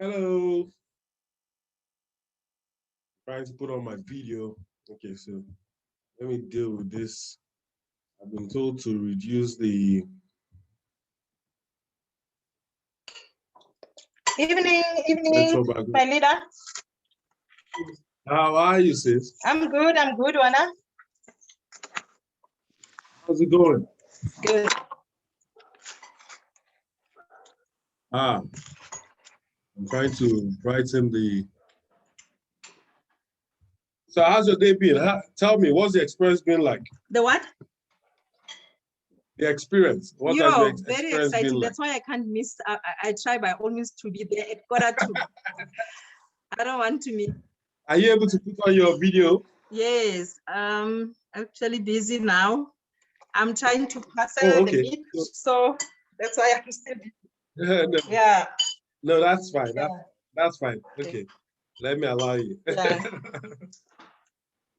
Hello. Trying to put on my video. Okay, so let me deal with this. I've been told to reduce the. Evening, my leader. How are you, sis? I'm good, Wana. How's it going? Good. I'm trying to brighten the. So how's your day been? Tell me, what's the experience been like? The what? The experience. What has your experience very exciting. been like? That's why I can't miss. I try by all means to be there at 1:45. I don't want to miss. Are you able to put on your video? Yes. Actually busy now. I'm trying to parcel the meat, so that's why I'm still busy. No. Yeah. No, that's fine. That's fine. Okay. Let me allow you. Yeah.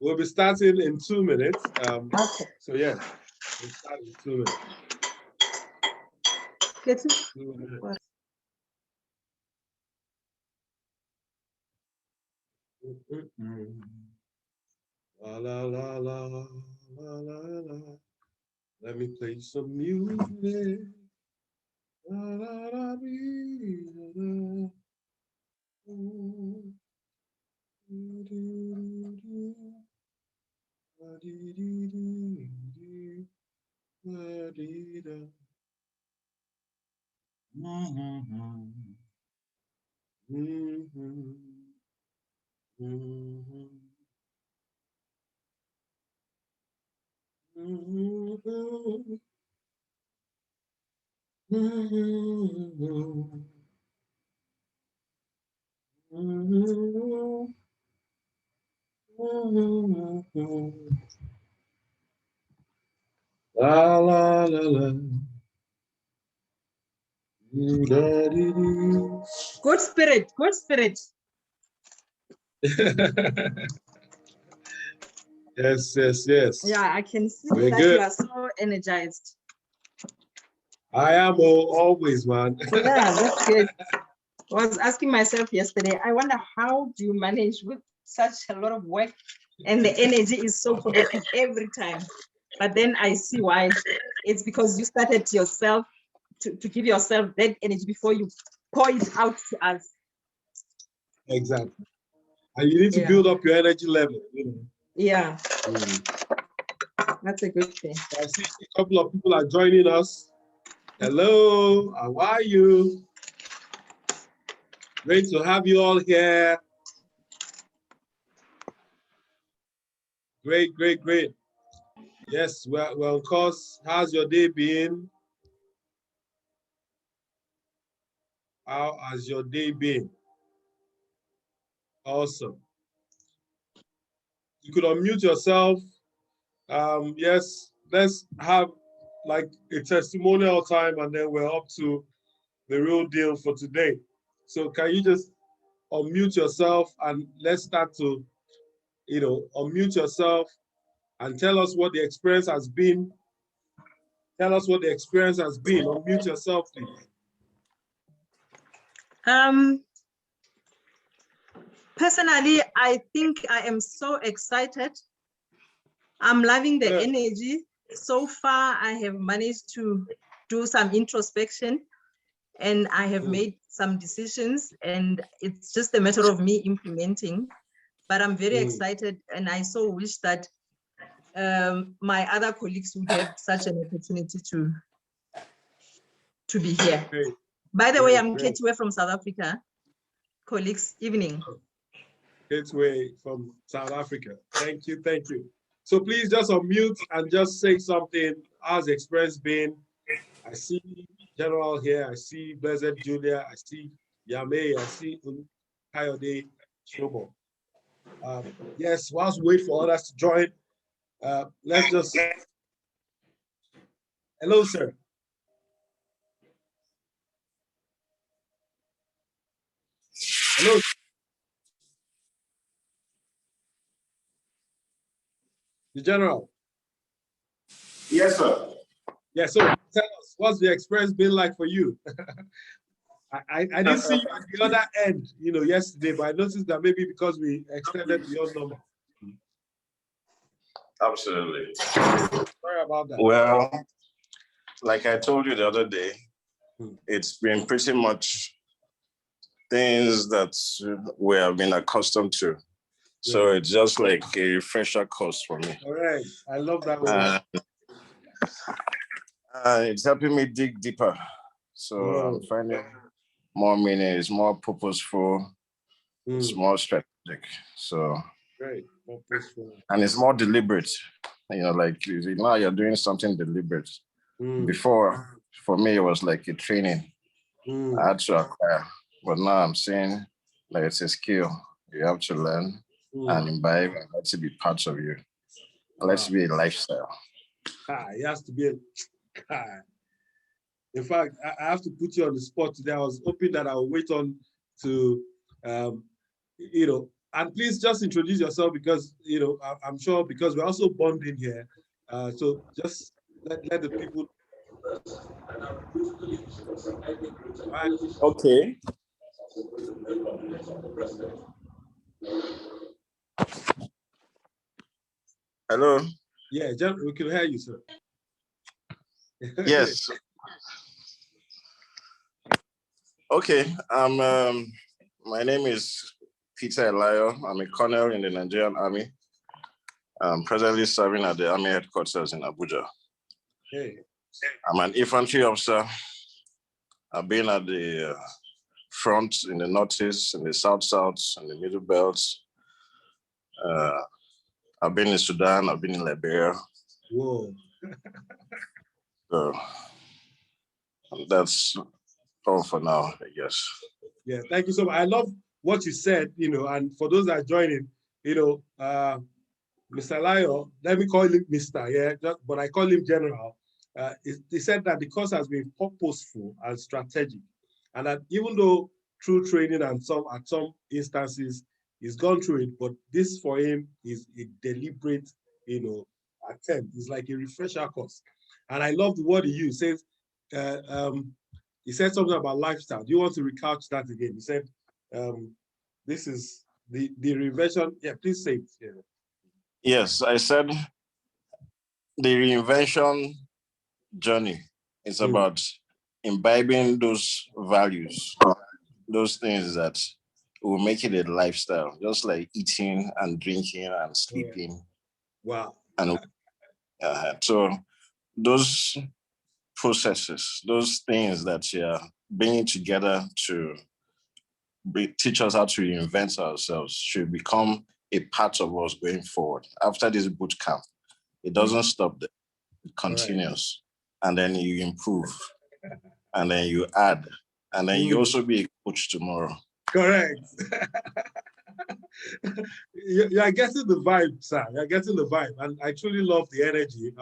We'll be starting in 2 minutes. Okay. So yeah, we'll start in 2 minutes. Get it? 2 minutes. La la la la la la la. Let me play some music. La la la la. La la la la. Good spirit, good spirit. Yes, yes, yes. Yeah, I can see Very that good. you are so energized. I am always, man. Yeah, that's good. I was asking myself yesterday, I wonder how do you manage with such a lot of work and the energy is so positive every time. But then I see why. It's because you started yourself to give yourself that energy before you pour it out to us. Exactly. And you need to build up your energy level. Yeah. That's a good thing. I see a couple of people are joining us. Hello, how are you? Great to have you all here. Great, great, great. Yes, well, of course. How's your day been? How has your day been? Awesome. You could unmute yourself. Yes, let's have like a testimonial time and then we're up to the real deal for today. So can you just unmute yourself and let's start to, unmute yourself and tell us what the experience has been. Tell us what the experience has been. Unmute yourself, please. Personally, I think I am so excited. I'm loving the energy. So far, I have managed to do some introspection and I have made some decisions and it's just a matter of me implementing. But I'm very excited and I so wish that my other colleagues would have such an opportunity to be here. Great. By the way, I'm Ketwe from South Africa. Colleagues, evening. Ketwe from South Africa. Thank you, thank you. So please just unmute and just say something. How's the experience been? I see General here. I see Blessed Julia. I see Yame. I see Kayode Shobo. Yes, whilst we wait for others to join, let's just. Hello, sir. Hello. The General. Yes, sir. Yeah, so tell us, what's the experience been like for you? I didn't see you at the other end, yesterday, but I noticed that maybe because we extended beyond normal. Absolutely. Sorry about that. Well, like I told you the other day, it's been pretty much things that we have been accustomed to. So it's just like a refresher course for me. All right. I love that word. It's helping me dig deeper. So I'm finding more meaning, it's more purposeful, it's more strategic. So great, purposeful. And it's more deliberate. Like now you're doing something deliberate. Before, for me, it was like a training I had to acquire. But now I'm saying like it's a skill you have to learn and imbibe and let it be part of you. Let it be a lifestyle. It has to be in fact, I have to put you on the spot today. I was hoping that I'll wait on to, and please just introduce yourself because, I'm sure because we're also bonding here. So just let the people. Right. Okay. Hello. Yeah, we can hear you, sir. Yes. Okay. My name is Peter Elayo. I'm a colonel in the Nigerian Army. I'm presently serving at the Army headquarters in Abuja. Hey. I'm an infantry officer. I've been at the front in the Northeast, in the South, in the Middle Belt. I've been in Sudan, I've been in Liberia. Whoa. So that's all for now, I guess. Yeah, thank you so much. I love what you said, and for those that are joining, Mr. Layo, let me call him Mr., but I call him General. He said that the course has been purposeful and strategic, and that even though through training and at some instances, he's gone through it, but this for him is a deliberate, attempt. It's like a refresher course. And I love the word he used. He said something about lifestyle. Do you want to recount that again? He said, this is the reinvention. Yeah, please say it. Yeah. Yes, I said the reinvention journey is about imbibing those values, those things that will make it a lifestyle, just like eating and drinking and sleeping. Wow. And so those processes, those things that you're bringing together to teach us how to reinvent ourselves should become a part of us going forward. After this boot camp, it doesn't stop there. It continues. Right. And then you improve. And then you add. And then you also be a coach tomorrow. Correct. You're getting the vibe, sir. You're getting the vibe. And I truly love the energy.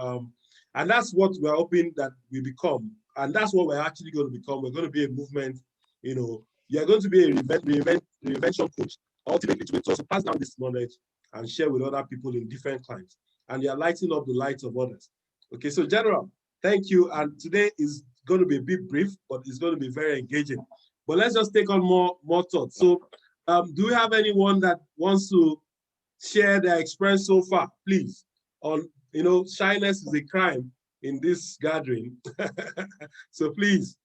And that's what we're hoping that we become. And that's what we're actually going to become. We're going to be a movement. You're going to be a reinvention coach, ultimately to also pass down this knowledge and share with other people in different climes. And you're lighting up the lights of others. Okay, so General, thank you. And today is going to be a bit brief, but it's going to be very engaging. But let's just take on more thoughts. So do we have anyone that wants to share their experience so far, please? On, shyness is a crime in this gathering. So please,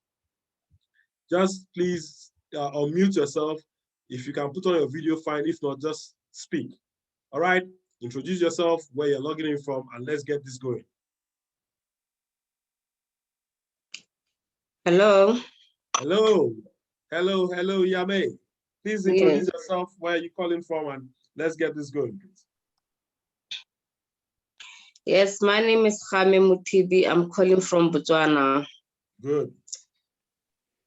please unmute yourself. If you can put on your video, fine. If not, just speak. All right, introduce yourself, where you're logging in from, and let's get this going. Hello. Hello, Yame. Please introduce yourself, where you're calling from, and let's get this going, please. Yes, my name is Khame Mutibi. I'm calling from Botswana. Good.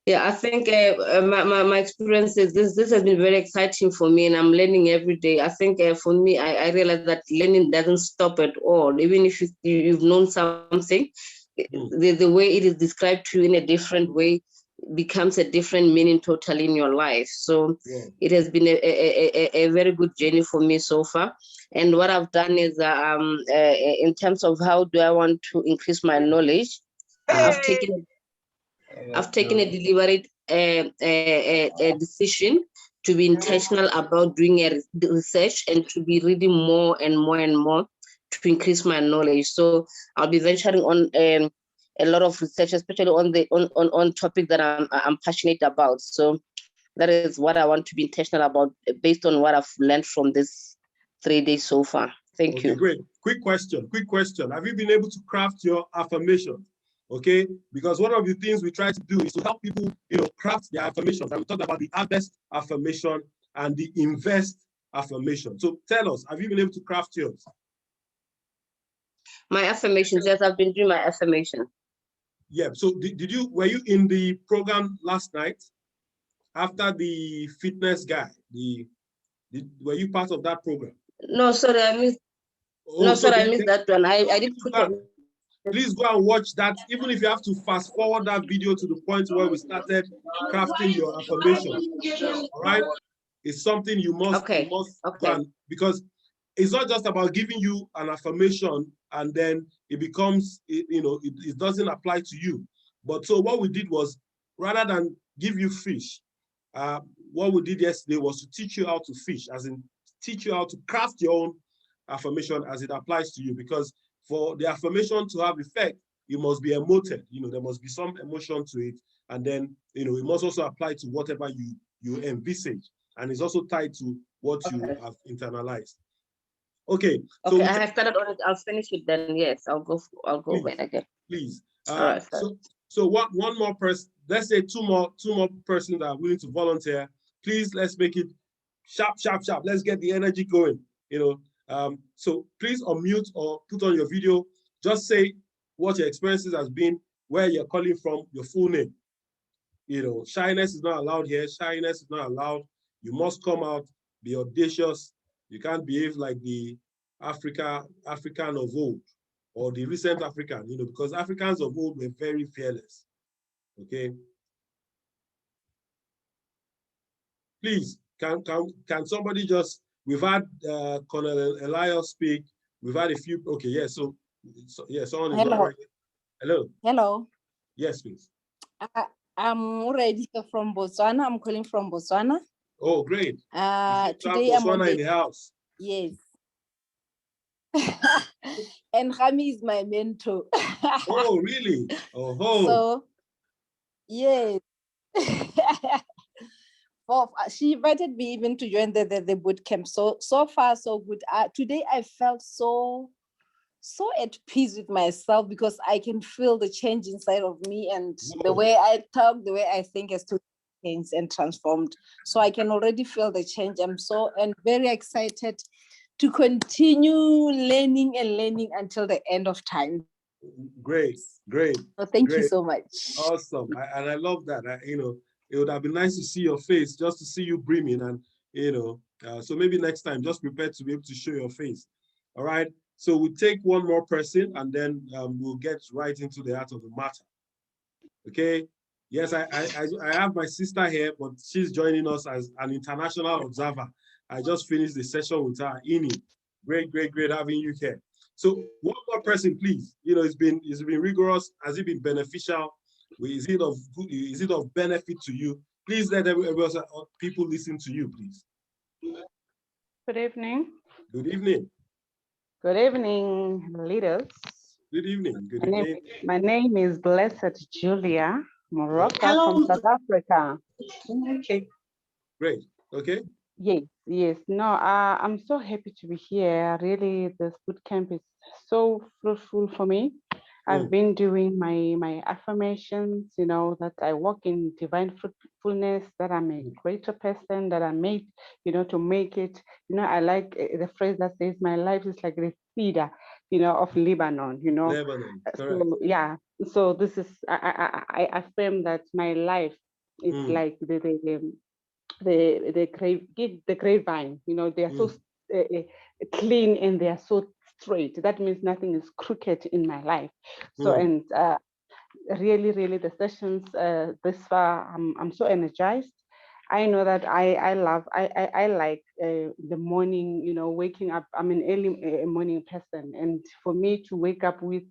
Yeah, I think my experience is this has been very exciting for me, and I'm learning every day. I think for me, I realize that learning doesn't stop at all. Even if you've known something, the way it is described to you in a different way becomes a different meaning totally in your life. So it has been a very good journey for me so far. And what I've done is in terms of how do I want to increase my knowledge, I've taken I've taken a deliberate a decision to be intentional about doing a research and to be reading more and more and more to increase my knowledge. So I'll be venturing on a lot of research, especially on topics that I'm passionate about. So that is what I want to be intentional about based on what I've learned from this 3 days so far. Thank you. Great. Quick question. Have you been able to craft your affirmations? Okay, because one of the things we try to do is to help people, craft their affirmations. And we talked about the harvest affirmation and the invest affirmation. So tell us, have you been able to craft yours? My affirmations, yes, I've been doing my affirmation. Yeah. So were you in the program last night after the fitness guy? Were you part of that program? No, sorry, I missed. I missed that one. I did put it. Please go and watch that, even if you have to fast forward that video to the point where we started crafting your affirmations. All right? It's something you must, go and, because it's not just about giving you an affirmation and then it becomes, it doesn't apply to you. But so what we did was, rather than give you fish, what we did yesterday was to teach you how to fish, as in teach you how to craft your own affirmation as it applies to you. Because for the affirmation to have effect, it must be emoted. There must be some emotion to it. And then, it must also apply to whatever you envisage. And it's also tied to what you have internalized. Okay. So I have started on it. I'll finish it then. Yes, I'll go back again. Please. All right. So one more person, let's say two more persons that are willing to volunteer. Please, let's make it sharp. Let's get the energy going. So please unmute or put on your video. Just say what your experiences has been, where you're calling from, your full name. Shyness is not allowed here. Shyness is not allowed. You must come out, be audacious. You can't behave like the African of old or the recent African, because Africans of old were very fearless. Okay. Please, can somebody just, we've had Colonel Elias speak. We've had a few, okay, yeah, so yeah, someone is not right. Hello. Hello. Yes, please. I'm already from Botswana. I'm calling from Botswana. Oh, great. Today Botswana in the house. Yes. And Rami is my mentor. Oh, really? Oh. So, yes. She invited me even to join the boot camp. So far, so good. Today I felt so at peace with myself because I can feel the change inside of me, and the way I talk, the way I think has to change and transformed. So I can already feel the change. I'm very excited to continue learning until the end of time. Great. So thank you so much. Awesome. And I love that. It would have been nice to see your face, just to see you brimming, and so maybe next time, just prepare to be able to show your face. All right. So we'll take one more person, and then we'll get right into the heart of the matter. Okay. Yes, I have my sister here, but she's joining us as an international observer. I just finished the session with her. Ini, great having you here. So one more person, please. It's been rigorous. Has it been beneficial? Is it of benefit to you? Please let people listen to you, please. Good evening. Good evening. Good evening, leaders. Good evening. My name is Blessed Julia Morocco from South Africa. Okay. Great. Okay. Yes. No, I'm so happy to be here. Really, this boot camp is so fruitful for me. I've been doing my affirmations, that I walk in divine fruitfulness, that I'm a greater person, that I'm made, to make it. I like the phrase that says, my life is like the cedar, of Lebanon, Lebanon, correct. So, yeah. So this is, I affirm that my life is like the grapevine, they are so clean and they are so straight. That means nothing is crooked in my life. So, and really, the sessions this far, I'm so energized. I know that I like the morning, you know, waking up. I'm an early morning person, and for me to wake up with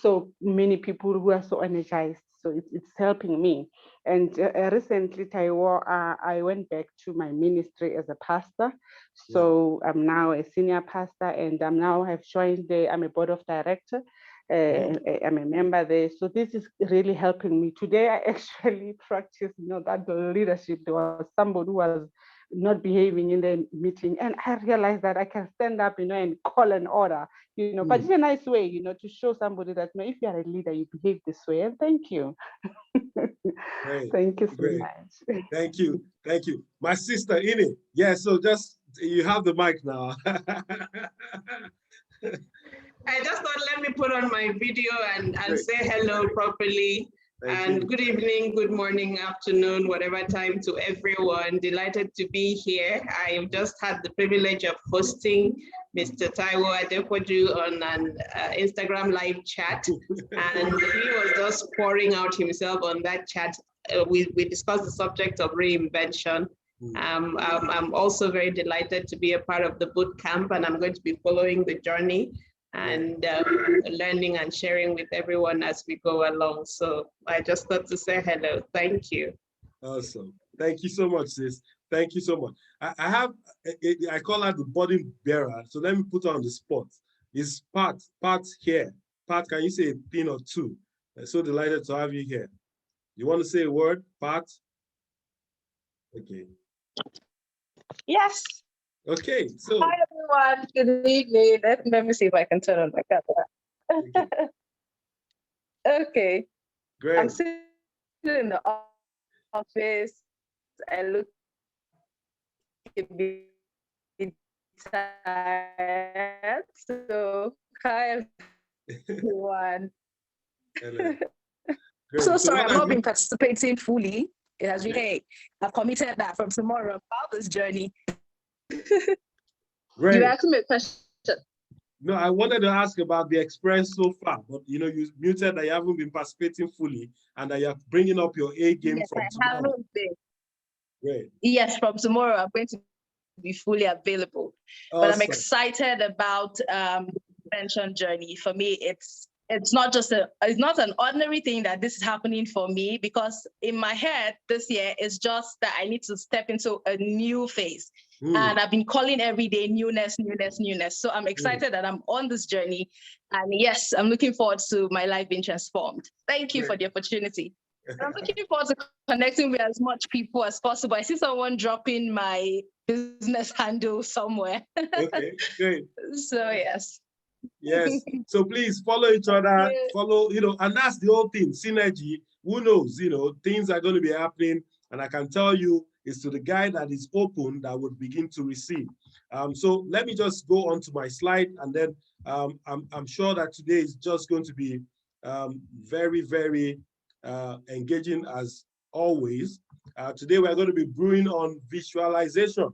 so many people who are so energized, so it's helping me. And recently, Taiwo, I went back to my ministry as a pastor. So I'm now a senior pastor, and I'm a board of director. I'm a member there. So this is really helping me. Today, I actually practiced, you know, that leadership. There was somebody who was not behaving in the meeting, and I realized that I can stand up, you know, and call an order, you know, but it's a nice way, you know, to show somebody that, you know, if you are a leader, you behave this way. And thank you. Great. Thank you so Great. much. Thank you. Thank you. My sister, Ini. Yeah, so just, you have the mic now. I just thought, let me put on my video and say hello properly. And good evening, good morning, afternoon, whatever time to everyone. Delighted to be here. I've just had the privilege of hosting Mr. Taiwo Adepoju on an Instagram live chat. And he was just pouring out himself on that chat. We discussed the subject of reinvention. I'm also very delighted to be a part of the boot camp, and I'm going to be following the journey and learning and sharing with everyone as we go along. So I just thought to say hello. Thank you. Awesome. Thank you so much, sis. Thank you so much. I call her the burden bearer. So let me put her on the spot. It's Pat here. Pat, can you say a thing or two? I'm so delighted to have you here. You want to say a word, Pat? Okay. Yes. Okay, so. Hi, everyone. Good evening. Let me see if I can turn on my camera. Okay. Great. I'm sitting in the office. I look a bit tired. So, hi, everyone. Hello. So sorry, I've not been participating fully. It has been, hey, I've committed that from tomorrow about this journey. Great. You asked me a question. No, I wanted to ask about the experience so far, but you know, you muted that you haven't been participating fully and that you're bringing up your A game Yes, from I tomorrow. haven't been. Great. Yes, from tomorrow I'm going to be fully available. Awesome. But I'm excited about the prevention journey. For me, it's not an ordinary thing that this is happening for me, because in my head this year is just that I need to step into a new phase. And I've been calling every day newness. So I'm excited that I'm on this journey. And yes, I'm looking forward to my life being transformed. Thank you for the opportunity. I'm looking forward to connecting with as much people as possible. I see someone dropping my business handle somewhere. Okay, great. So yes. Yes. So please follow each other, follow, you know, and that's the whole thing, synergy. Who knows, you know, things are going to be happening. And I can tell you, it's to the guy that is open that would begin to receive. So let me just go on to my slide, and then I'm sure that today is just going to be very, very engaging as always. Today we're going to be brewing on visualization,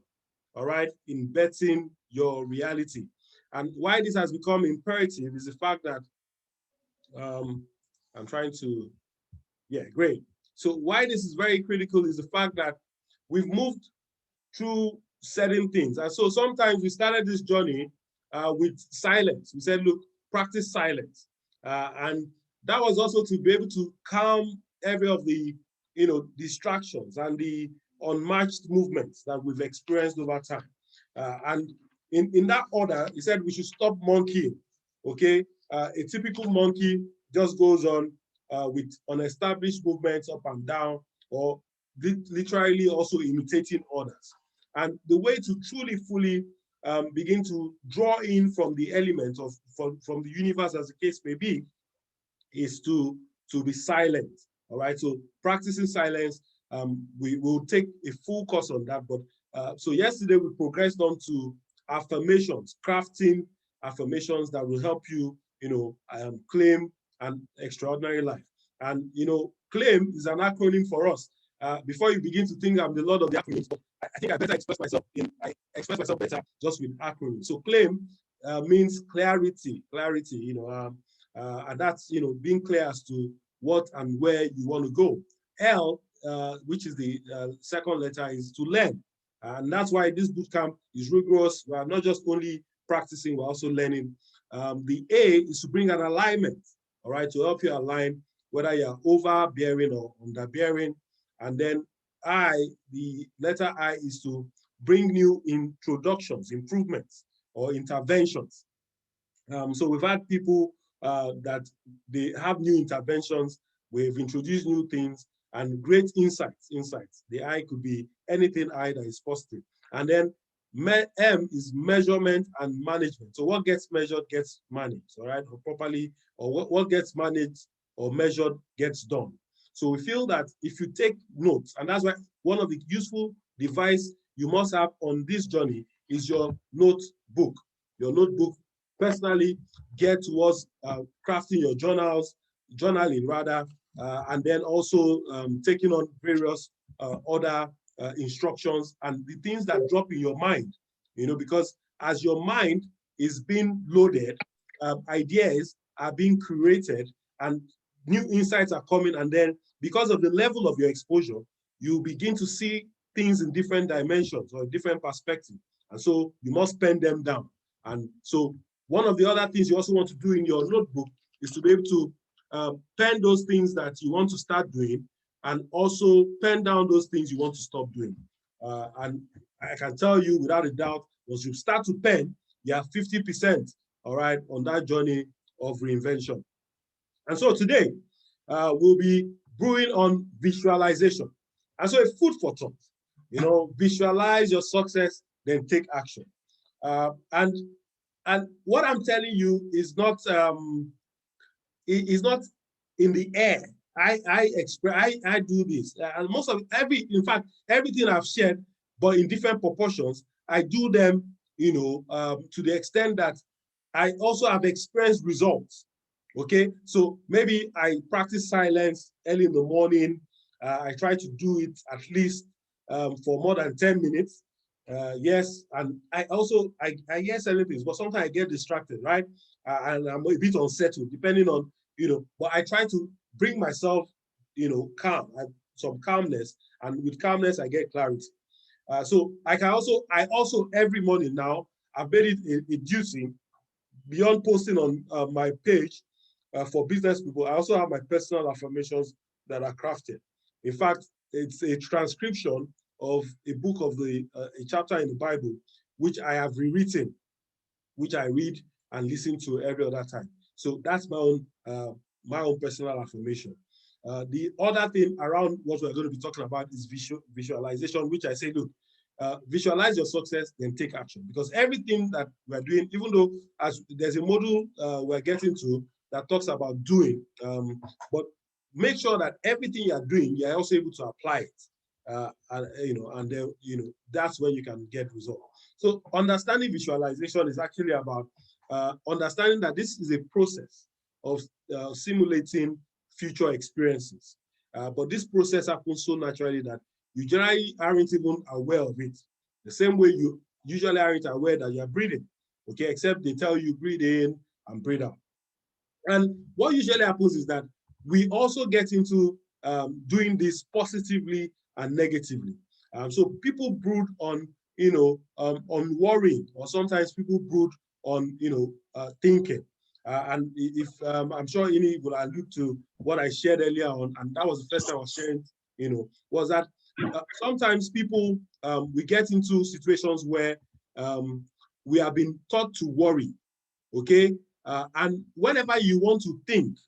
all right, embedding your reality. And why this has become imperative is the fact that I'm trying to, yeah, great. So why this is very critical is the fact that we've moved through certain things. And so sometimes we started this journey with silence. We said, look, practice silence. And that was also to be able to calm every of the, you know, distractions and the unmatched movements that we've experienced over time. And in that order, he said we should stop monkeying, okay? A typical monkey just goes on with unestablished movements up and down, or literally also imitating others. And the way to truly, fully begin to draw in from the elements of from the universe, as the case may be, is to be silent. All right. So practicing silence, we will take a full course on that. But so yesterday we progressed on to affirmations, crafting affirmations that will help you, you know, claim an extraordinary life. And you know, claim is an acronym for us. Before you begin to think I'm the Lord of the acronyms, but I think I better express myself better just with acronyms. So claim means clarity, you know, and that's, you know, being clear as to what and where you want to go. L which is the second letter, is to learn. And that's why this boot camp is rigorous. We are not just only practicing, we're also learning. The A is to bring an alignment, all right, to help you align whether you're overbearing or underbearing. And then I, the letter I, is to bring new introductions, improvements, or interventions. So we've had people that they have new interventions, we've introduced new things, and great insights. The I could be anything I that is positive. And then M is measurement and management. So what gets measured gets managed, all right, or properly, or what gets managed or measured gets done. So we feel that if you take notes, and that's why one of the useful device you must have on this journey is your notebook. Your notebook, personally, get towards crafting your journaling rather, and then also taking on various other instructions and the things that drop in your mind, because as your mind is being loaded, ideas are being created and new insights are coming. And then because of the level of your exposure, you begin to see things in different dimensions or different perspectives. And so you must pen them down. And so one of the other things you also want to do in your notebook is to be able to pen those things that you want to start doing, and also pen down those things you want to stop doing. And I can tell you without a doubt, once you start to pen, you have 50%, all right, on that journey of reinvention. And so today, we'll be brewing on visualization. And so a food for thought, visualize your success, then take action. And what I'm telling you is not in the air. I do this, and most of in fact, everything I've shared, but in different proportions, I do them, to the extent that I also have experienced results. Okay, so maybe I practice silence early in the morning. I try to do it at least for more than 10 minutes. Yes, and I hear certain things, but sometimes I get distracted, right? And I'm a bit unsettled, depending on, but I try to bring myself, calm, some calmness, and with calmness, I get clarity. So I also every morning now, I've made it a duty, beyond posting on my page for business people, I also have my personal affirmations that are crafted. In fact, it's a transcription of a book of a chapter in the Bible, which I have rewritten, which I read and listen to every other time. So that's my own personal affirmation. The other thing around what we're going to be talking about is visualization, which I say, look, visualize your success, then take action. Because everything that we're doing, even though as there's a module we're getting to that talks about doing, but make sure that everything you're doing, you're also able to apply it. And then, that's when you can get results. So understanding visualization is actually about understanding that this is a process of simulating future experiences. But this process happens so naturally that you generally aren't even aware of it. The same way you usually aren't aware that you're breathing, okay, except they tell you breathe in and breathe out. And what usually happens is that we also get into doing this positively and negatively. So people brood on, on worrying, or sometimes people brood on, thinking. And if I'm sure Ini will allude to what I shared earlier on, and that was the first time I was sharing, was that sometimes people, we get into situations where we have been taught to worry, okay? And whenever you want to think,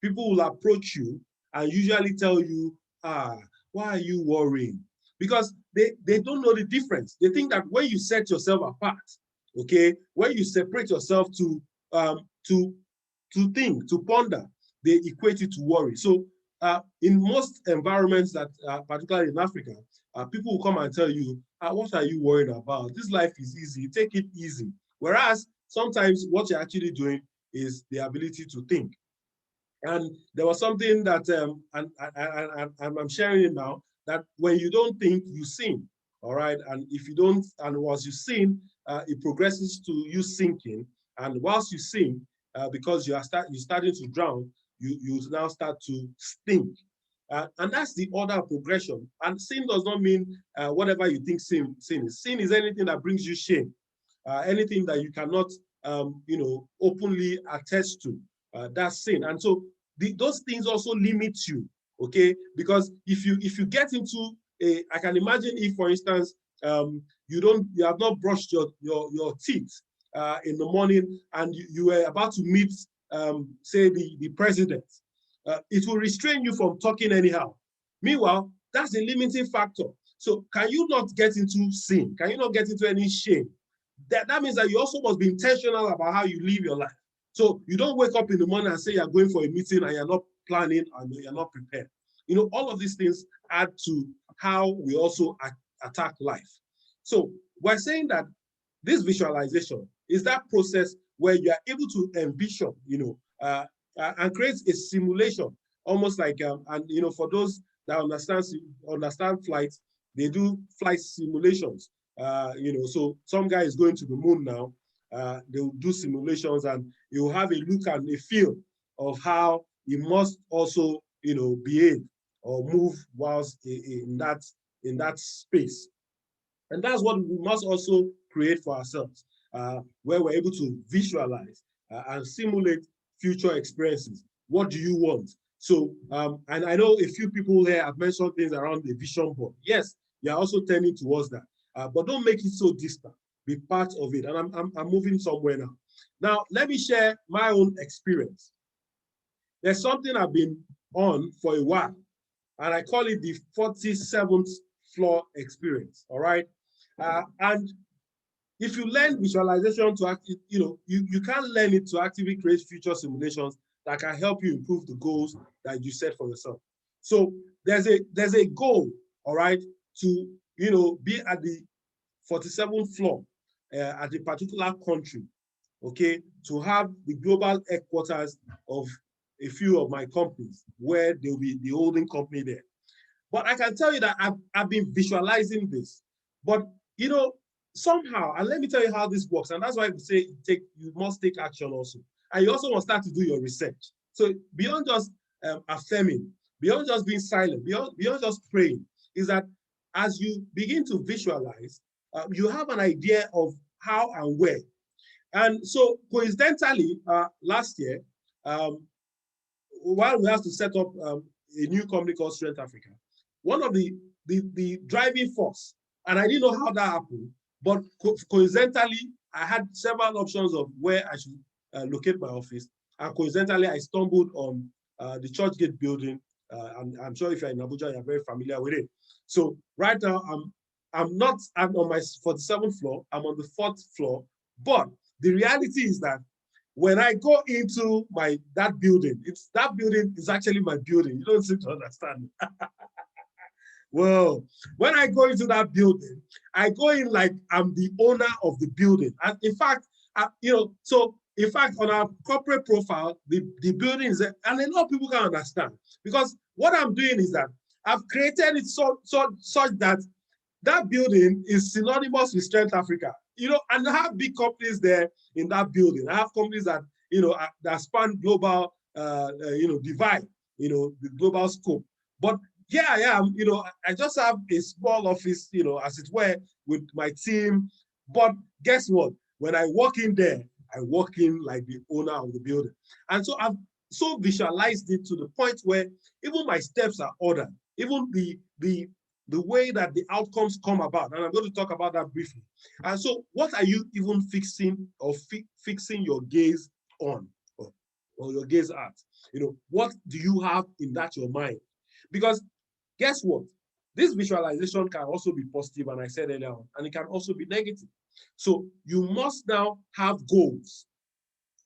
people will approach you and usually tell you, why are you worrying? Because they don't know the difference. They think that when you set yourself apart, okay, when you separate yourself to think, to ponder, they equate it to worry. So in most environments that, particularly in Africa, people will come and tell you, what are you worried about? This life is easy, take it easy. Whereas sometimes what you're actually doing is the ability to think. And there was something that, and I'm sharing it now, that when you don't think, you sin, all right? And if you don't, and once you sin, it progresses to you sinking. And whilst you sink, because you're starting to drown, you now start to stink. And that's the order of progression. And sin does not mean whatever you think sin is. Sin is anything that brings you shame, anything that you cannot, openly attest to. That's sin. And so those things also limit you, okay? Because if you get into I can imagine if, for instance, you have not brushed your teeth in the morning, and you were about to meet, say, the president. It will restrain you from talking anyhow. Meanwhile, that's a limiting factor. So can you not get into sin? Can you not get into any shame? That means that you also must be intentional about how you live your life. So you don't wake up in the morning and say you're going for a meeting and you're not planning and you're not prepared. All of these things add to how we also attack life. So we're saying that this visualization is that process where you are able to envision, and create a simulation, almost like, and for those that understand flight, they do flight simulations. So some guy is going to the moon now. They will do simulations, and you will have a look and a feel of how you must also, behave or move whilst in that space. And that's what we must also create for ourselves, where we're able to visualize and simulate future experiences. What do you want? So, and I know a few people here have mentioned things around the vision board. Yes, you're also tending towards that, but don't make it so distant. Be part of it. And I'm moving somewhere now. Now, let me share my own experience. There's something I've been on for a while, and I call it the 47th floor experience. All right. And if you learn visualization to you can't learn it to actively create future simulations that can help you improve the goals that you set for yourself. So there's a goal, all right, to be at the 47th floor at a particular country, okay, to have the global headquarters of a few of my companies where they'll be the holding company there. But I can tell you that I've been visualizing this, but somehow, and let me tell you how this works, and that's why we say you must take action also. And you also must start to do your research. So beyond just affirming, beyond just being silent, beyond just praying, is that as you begin to visualize, you have an idea of how and where. And so coincidentally, last year, while we have to set up a new company called Strength Africa, one of the driving force, and I didn't know how that happened, but coincidentally, I had several options of where I should locate my office. And coincidentally, I stumbled on the Churchgate building. And I'm sure if you're in Abuja, you're very familiar with it. So right now, I'm on my 47th floor. I'm on the 4th floor. But the reality is that when I go into that building is actually my building. You don't seem to understand. Well, when I go into that building, I go in like I'm the owner of the building. And in fact, on our corporate profile, the building is there, and a lot of people can understand. Because what I'm doing is that I've created it such that that building is synonymous with Strength Africa. And I have big companies there in that building. I have companies that, that span global, divide, the global scope. But yeah, I am, I just have a small office, as it were, with my team. But guess what? When I walk in there, I walk in like the owner of the building. And so I've so visualized it to the point where even my steps are ordered, even the way that the outcomes come about. And I'm going to talk about that briefly. And so what are you even fixing or fixing your gaze on or your gaze at? What do you have in that your mind? Because guess what? This visualization can also be positive, and I said earlier on, and it can also be negative. So you must now have goals.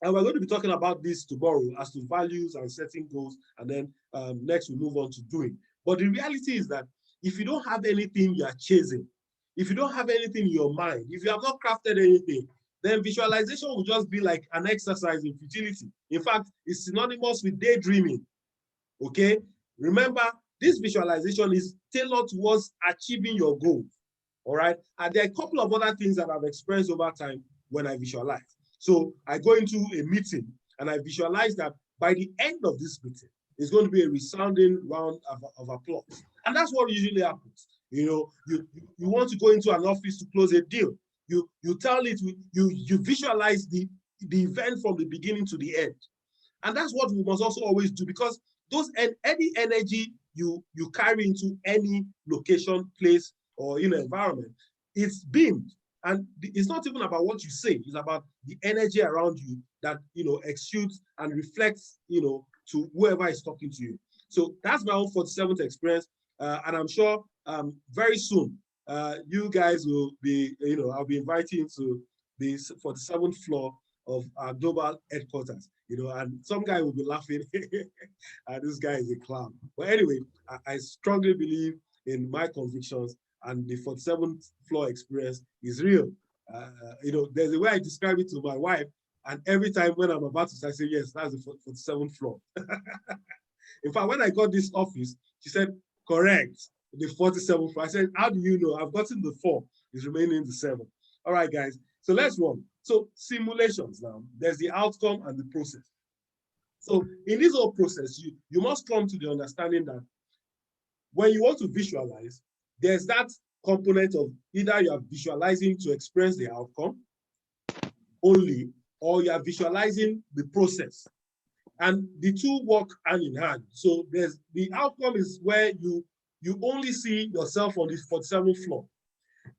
And we're going to be talking about this tomorrow as to values and setting goals, and then next we move on to doing. But the reality is that if you don't have anything you are chasing, if you don't have anything in your mind, if you have not crafted anything, then visualization will just be like an exercise in futility. In fact, it's synonymous with daydreaming, okay? Remember, this visualization is tailored towards achieving your goals, all right? And there are a couple of other things that I've experienced over time when I visualize. So I go into a meeting and I visualize that by the end of this meeting, it's going to be a resounding round of applause. And that's what usually happens. You want to go into an office to close a deal. You tell it, you visualize the event from the beginning to the end. And that's what we must also always do, because any energy you carry into any location, place, or environment, it's beamed. And it's not even about what you say, it's about the energy around you that exudes and reflects to whoever is talking to you. So that's my own 47th experience. And I'm sure very soon you guys will be, I'll be inviting you to the 47th floor of our global headquarters, and some guy will be laughing. This guy is a clown. But anyway, I strongly believe in my convictions, and the 47th floor experience is real. There's a way I describe it to my wife, and every time when I'm about to say, I say, yes, that's the 47th floor. In fact, when I got this office, she said, correct, the 47th floor. I said, how do you know? I've gotten the 4, it's remaining the 7. All right, guys, so let's run. So simulations now, there's the outcome and the process. So in this whole process, you must come to the understanding that when you want to visualize, there's that component of either you are visualizing to experience the outcome only, or you are visualizing the process. And the two work hand in hand. So there's the outcome is where you only see yourself on the 47th floor.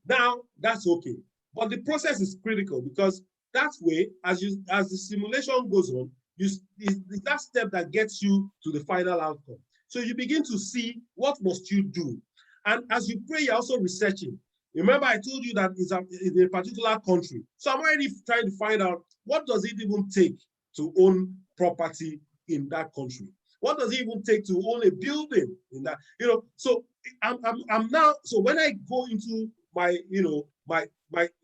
Now, that's okay. But the process is critical, because that way, as the simulation goes on, it's that step that gets you to the final outcome. So you begin to see what must you do. And as you pray, you're also researching. Remember, I told you that it's in a particular country. So I'm already trying to find out, what does it even take to own property in that country? What does it even take to own a building in that? So I'm now, so when I go into my,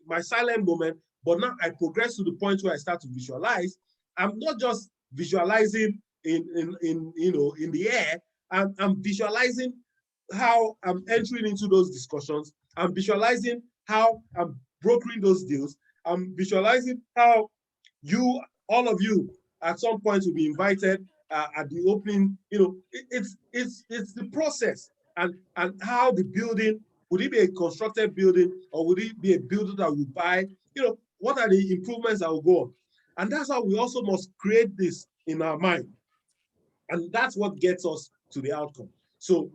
my silent moment, but now I progress to the point where I start to visualize. I'm not just visualizing in the air. I'm visualizing how I'm entering into those discussions. I'm visualizing how I'm brokering those deals. I'm visualizing how all of you, at some point will be invited at the opening. It's the process, and how the building, would it be a constructed building, or would it be a building that we buy? What are the improvements that will go on? And that's how we also must create this in our mind. And that's what gets us to the outcome. So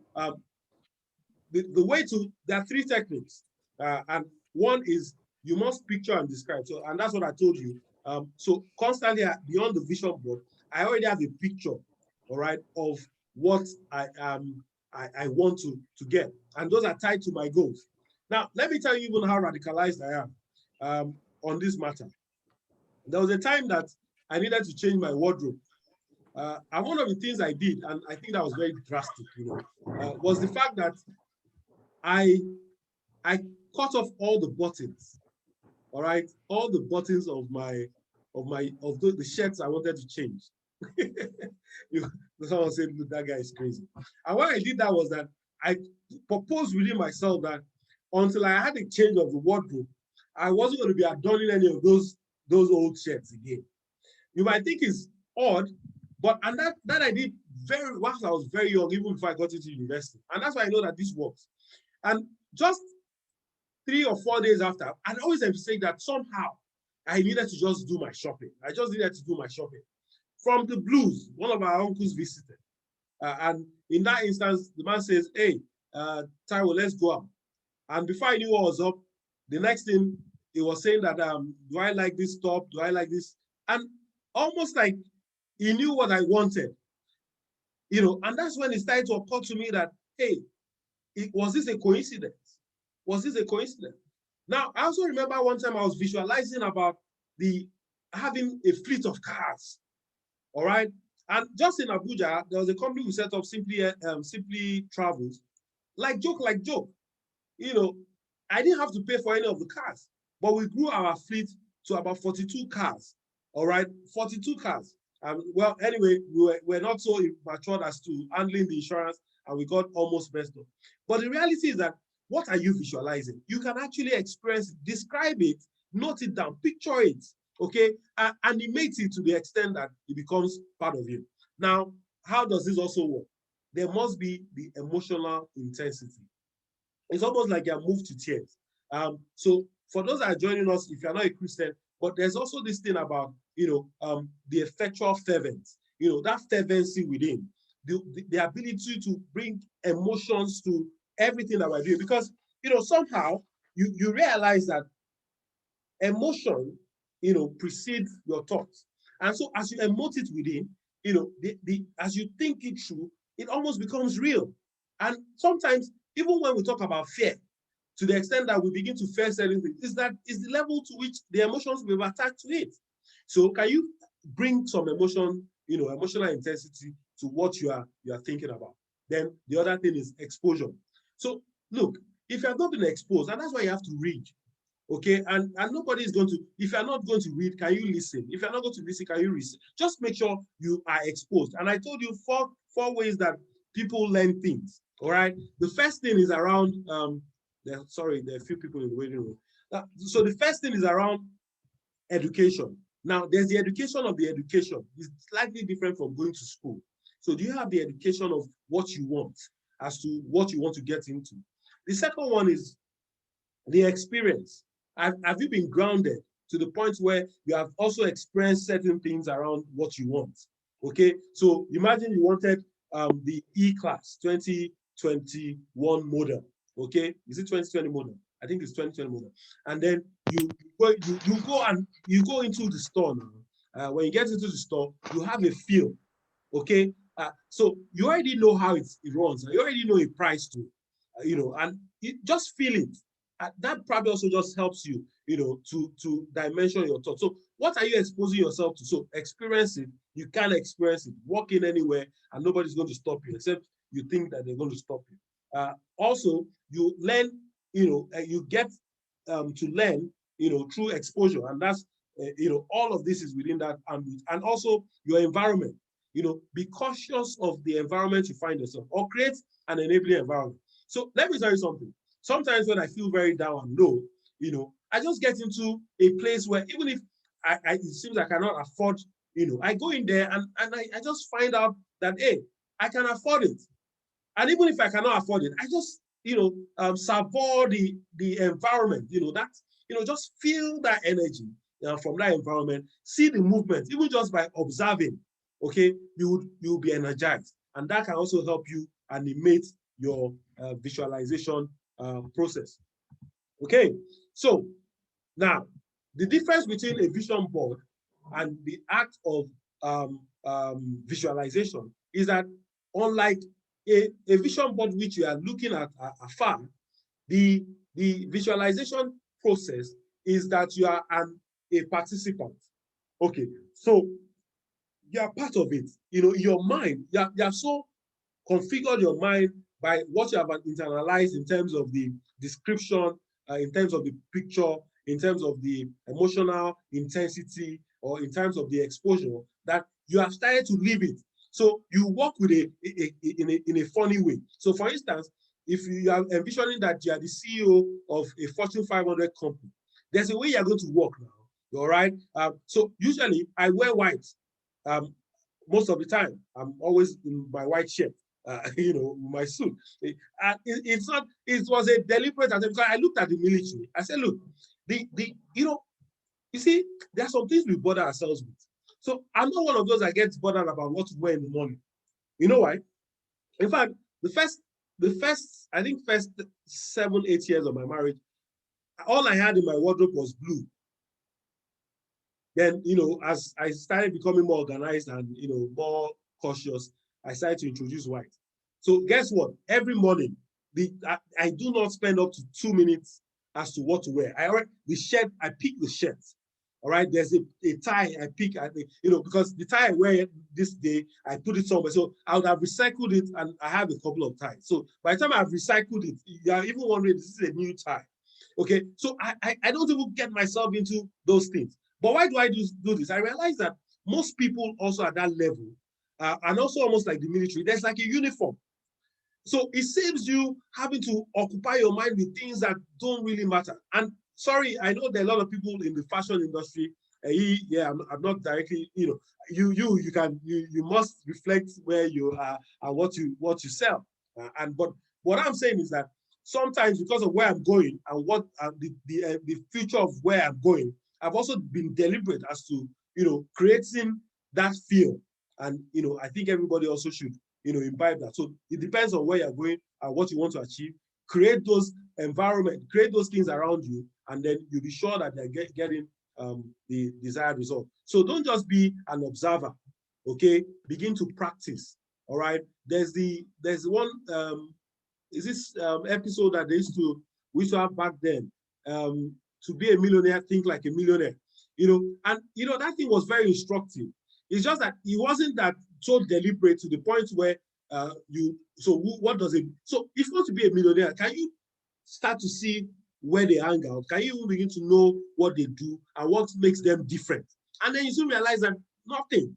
the way there are 3 techniques. And one is you must picture and describe. So, and that's what I told you. So constantly beyond the vision board, I already have a picture, all right, of what I want to get. And those are tied to my goals. Now, let me tell you even how radicalized I am on this matter. There was a time that I needed to change my wardrobe. And one of the things I did, and I think that was very drastic, was the fact that I cut off all the buttons, all right, all the buttons of the shirts I wanted to change. Someone said, look, that guy is crazy. And what I did that was that I proposed within myself that until I had a change of the wardrobe, I wasn't going to be adorning any of those old shirts again. You might think it's odd, but that I did whilst I was very young, even before I got into university. And that's why I know that this works. And just 3 or 4 days after, I'd always have to say that somehow I needed to just do my shopping. I just needed to do my shopping. From the Blues, one of our uncles visited. And in that instance, the man says, hey, Taiwo, let's go out. And before I knew what was up, the next thing he was saying that, do I like this top? Do I like this? And almost like he knew what I wanted. And that's when it started to occur to me that, hey, was this a coincidence? Was this a coincidence? Now, I also remember one time I was visualizing about having a fleet of cars, all right? And just in Abuja, there was a company who set up Simply Travels, like joke. I didn't have to pay for any of the cars, but we grew our fleet to about 42 cars, all right? 42 cars. Well, anyway, we're not so matured as to handling the insurance, and we got almost messed up. But the reality is that, what are you visualizing? You can actually express, describe it, note it down, picture it, okay? Animate it to the extent that it becomes part of you. Now, how does this also work? There must be the emotional intensity. It's almost like you're moved to tears. So for those that are joining us, if you're not a Christian, but there's also this thing about, the effectual fervent, that fervency within, the ability to bring emotions to everything that we're doing. Because, somehow you realize that emotion, precedes your thoughts. And so as you emote it within, as you think it through, it almost becomes real. And sometimes, even when we talk about fear, to the extent that we begin to fear certain things, is the level to which the emotions we've attached to it. So can you bring some emotion, emotional intensity to what you are thinking about? Then the other thing is exposure. So look, if you have not been exposed, and that's why you have to read. Okay, and nobody is going to, if you're not going to read, can you listen? If you're not going to listen, can you listen? Just make sure you are exposed. And I told you four ways that people learn things. All right. The first thing is around there are a few people in the waiting room. So the first thing is around education. Now, there's the education of the education. It's slightly different from going to school. So do you have the education of what you want as to what you want to get into? The second one is the experience. Have you been grounded to the point where you have also experienced certain things around what you want? Okay, so imagine you wanted the E-class 2021 model. Okay, is it 2020 model? I think it's 2020 model. And then you go into the store now. When you get into the store, you have a feel. Okay, so you already know how it runs. You already know a price to, and just feel it. That probably also just helps you, to dimension your thoughts. So what are you exposing yourself to? So experience it. You can experience it. Walk in anywhere and nobody's going to stop you except you think that they're going to stop you. Also, you learn, you get to learn, through exposure. And that's, all of this is within that ambit. And also your environment, be cautious of the environment you find yourself, or create an enabling environment. So let me tell you something. Sometimes when I feel very down and low, I just get into a place where even if it seems I cannot afford, I go in there and I just find out that, hey, I can afford it. And even if I cannot afford it, I just, savor the environment, just feel that energy from that environment, see the movement, even just by observing, okay, you'll be energized. And that can also help you animate your visualization process. Okay, so now the difference between a vision board and the act of visualization is that, unlike a vision board which you are looking at afar, the visualization process is that you are a participant. Okay, so you are part of it. Your mind, you have so configured your mind by what you have internalized in terms of the description, in terms of the picture, in terms of the emotional intensity, or in terms of the exposure, that you have started to live it. So you work with in a funny way. So for instance, if you are envisioning that you are the CEO of a Fortune 500 company, there's a way you're going to work now. All right. So usually I wear white. Most of the time, I'm always in my white shirt. My suit. It was a deliberate attempt, because I looked at the military. I said, look, you see, there are some things we bother ourselves with. So I'm not one of those that gets bothered about what to wear in the morning. You know why? In fact, the first 7-8 years of my marriage, all I had in my wardrobe was blue. Then, as I started becoming more organized and, more cautious, I started to introduce white. So guess what? Every morning, I do not spend up to 2 minutes as to what to wear. I pick the shirt. All right, there's a tie I pick, because the tie I wear this day, I put it somewhere. So I would have recycled it, and I have a couple of ties. So by the time I've recycled it, you are even wondering, this is a new tie. Okay, so I don't even get myself into those things. But why do I do this? I realize that most people also at that level, and also almost like the military, there's like a uniform. So it saves you having to occupy your mind with things that don't really matter. And sorry, I know there are a lot of people in the fashion industry yeah, I'm not directly, you know, you must reflect where you are and what you sell. But what I'm saying is that sometimes because of where I'm going and what the future of where I'm going, I've also been deliberate as to, you know, creating that feel. And, you know, I think everybody also should, you know, imbibe that. So it depends on where you're going and what you want to achieve. Create those environment, create those things around you, and then you'll be sure that they're getting the desired result. So don't just be an observer, okay? Begin to practice, all right? There's one, is this episode that we used to have back then, to be a millionaire, think like a millionaire, you know, and, you know, that thing was very instructive. It's just that it wasn't that so deliberate to the point where what does it, so if you want to be a millionaire, can you start to see where they hang out? Can you begin to know what they do and what makes them different? And then you soon realize that nothing.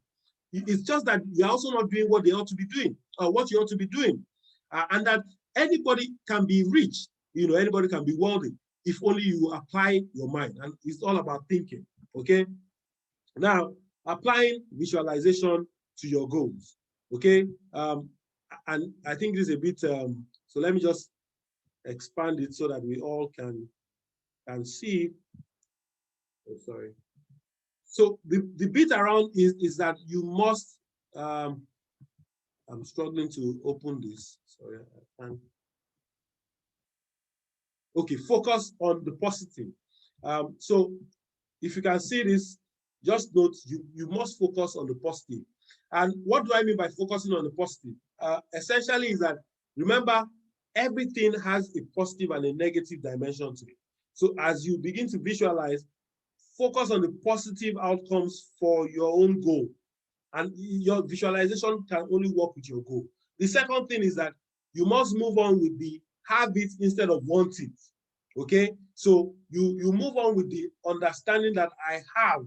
It's just that you're also not doing what they ought to be doing or what you ought to be doing. And that anybody can be rich, you know, anybody can be wealthy if only you apply your mind. And it's all about thinking, okay? Now, applying visualization to your goals, okay? And I think this is a bit, so let me just expand it so that we all can see. Oh, sorry. So the bit around is that you must, I'm struggling to open this. Sorry, I can't. Okay, focus on the positive. So if you can see this, just note you must focus on the positive. And what do I mean by focusing on the positive? Essentially is that, remember, everything has a positive and a negative dimension to it. So as you begin to visualize, focus on the positive outcomes for your own goal. And your visualization can only work with your goal. The second thing is that you must move on with the habits instead of wanting. Okay, so you move on with the understanding that I have.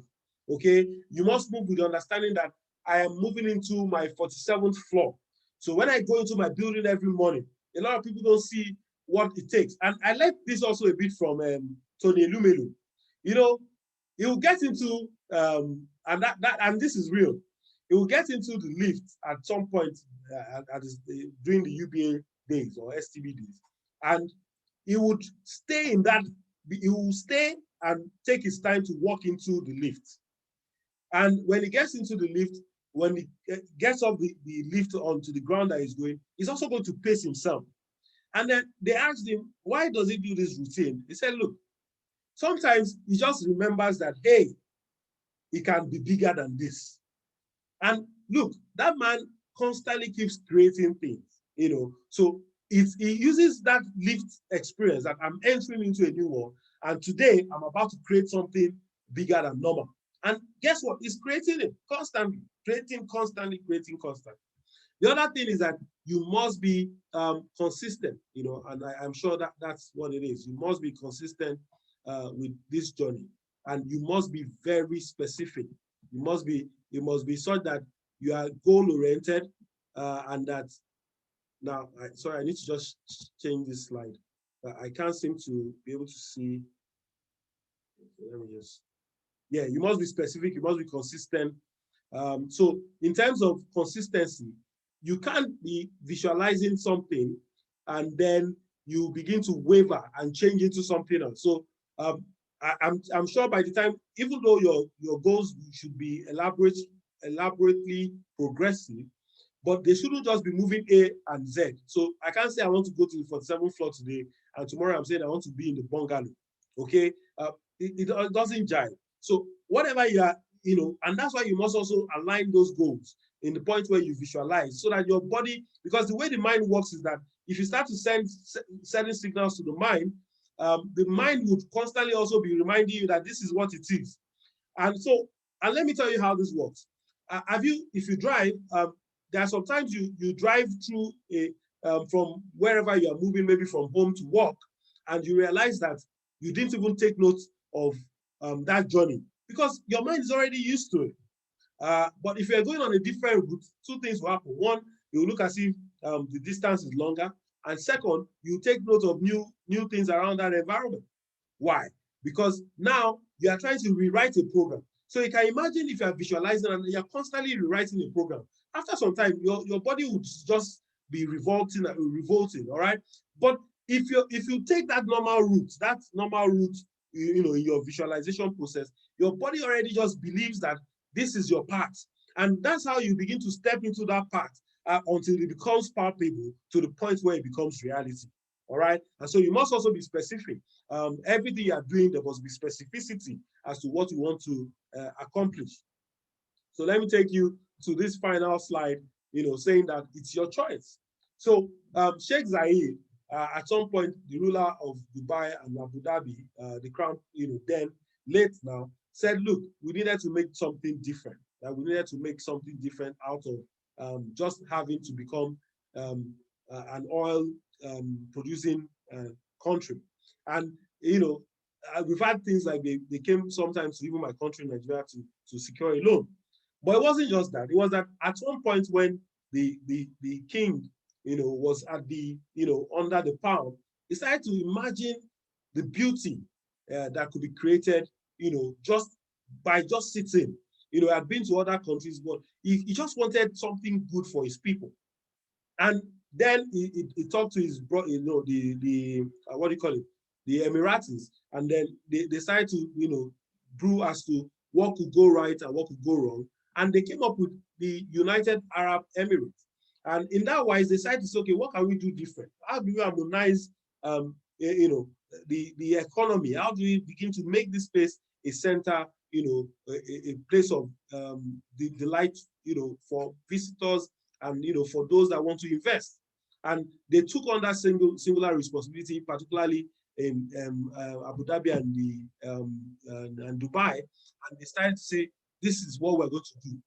Okay, you must move with the understanding that I am moving into my 47th floor. So when I go into my building every morning, a lot of people don't see what it takes. And I like this also a bit from Tony Lumelu. You know, he will get into and this is real. He will get into the lift at some point during the UBA days or STB days, and he would stay in that. He will stay and take his time to walk into the lift. And when he gets into the lift, when he gets off the lift onto the ground that he's going, he's also going to pace himself. And then they asked him, why does he do this routine? He said, look, sometimes he just remembers that, hey, he can be bigger than this. And look, that man constantly keeps creating things, you know. So he uses that lift experience that I'm entering into a new world. And today I'm about to create something bigger than normal. And guess what? He's creating it constantly, creating constantly. The other thing is that you must be consistent, you know, and I'm sure that that's what it is. You must be consistent with this journey, and you must be very specific. You must be such that you are goal-oriented, and that now, sorry, I need to just change this slide. I can't seem to be able to see. Let me just, yeah, you must be specific, you must be consistent. So in terms of consistency, you can't be visualizing something and then you begin to waver and change into something else. So I'm sure by the time, even though your goals should be elaborately progressive, but they shouldn't just be moving A and Z. So I can't say I want to go to the 47th floor today, and tomorrow I'm saying I want to be in the bungalow. Okay, it doesn't jive. So whatever you are, you know, and that's why you must also align those goals in the point where you visualize, so that your body, because the way the mind works is that if you start to send certain signals to the mind would constantly also be reminding you that this is what it is. And so, and let me tell you how this works. If you drive, there are sometimes you drive through from wherever you are moving, maybe from home to work, and you realize that you didn't even take note of that journey because your mind is already used to it. But if you're going on a different route, two things will happen. One, you will look as if the distance is longer. And second, you take note of new things around that environment. Why? Because now you are trying to rewrite a program. So you can imagine if you are visualizing and you're constantly rewriting a program. After some time, your body would just be revolting, all right? But if you take that normal route, in your visualization process, your body already just believes that this is your path. And that's how you begin to step into that path until it becomes palpable to the point where it becomes reality. All right. And so you must also be specific. Everything you are doing, there must be specificity as to what you want to accomplish. So let me take you to this final slide, saying that it's your choice. So Sheikh Zayed, at some point, the ruler of Dubai and Abu Dhabi, the crown, then late now, said, look, we needed to make something different. That we needed to make something different out of just having to become an oil producing country. And, we've had things like they came sometimes to even my country, Nigeria, to secure a loan. But it wasn't just that. It was that at one point when the king, was at the, under the palm, he started to imagine the beauty that could be created, just by just sitting. I'd been to other countries, but he just wanted something good for his people. And then he talked to his brother, the what do you call it, the Emiratis, and then they decided to, brew as to what could go right and what could go wrong. And they came up with the United Arab Emirates. And in that wise, they decided to say, okay, what can we do different? How do we harmonize, the economy? How do we begin to make this place a center, a place of the delight, for visitors and, for those that want to invest? And they took on that singular responsibility, particularly in Abu Dhabi and Dubai, and they started to say, this is what we're going to do.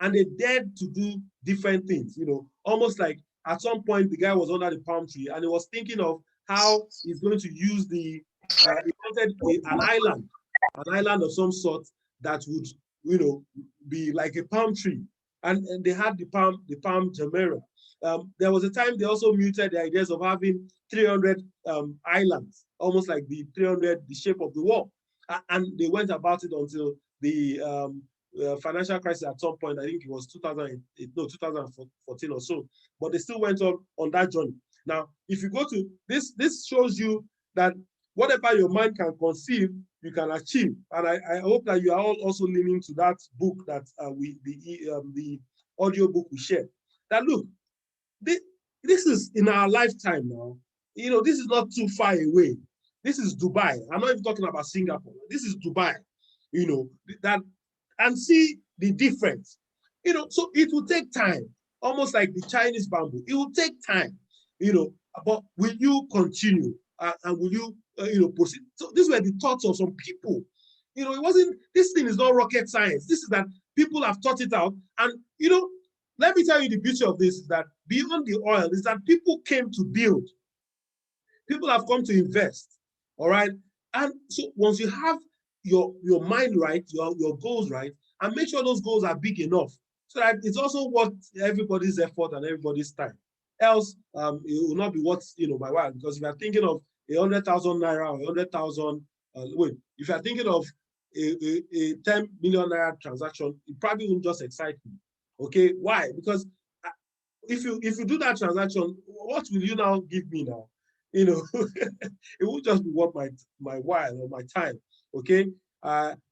And they dared to do different things, almost like at some point the guy was under the palm tree and he was thinking of how he's going to use he wanted an island of some sort that would, be like a palm tree. And they had the palm Jumeirah. There was a time they also muted the ideas of having 300 islands, almost like the shape of the world. And they went about it until the financial crisis at some point. I think it was 2014 or so, but they still went on that journey. Now, if you go to this shows you that whatever your mind can conceive, you can achieve. And I hope that you are all also leaning to that book that the audio book we shared. That look, this is in our lifetime now. This is not too far away. This is Dubai. I'm not even talking about Singapore. This is Dubai. That, and see the difference. So it will take time, almost like the Chinese bamboo. It will take time, but will you continue and will you, proceed? So these were the thoughts of some people. It wasn't, this thing is not rocket science. This is that people have thought it out. And, let me tell you the beauty of this is that beyond the oil is that people came to build. People have come to invest, all right? And so once you have your mind right, your goals right, and make sure those goals are big enough so that it's also worth everybody's effort and everybody's time. Else, it will not be worth, my while. Because if you're thinking of 100,000 naira or 100,000, if you're thinking of a 10 million naira transaction, it probably won't just excite me. Okay, why? Because if you do that transaction, what will you now give me now? It won't just be worth my while or my time. Okay,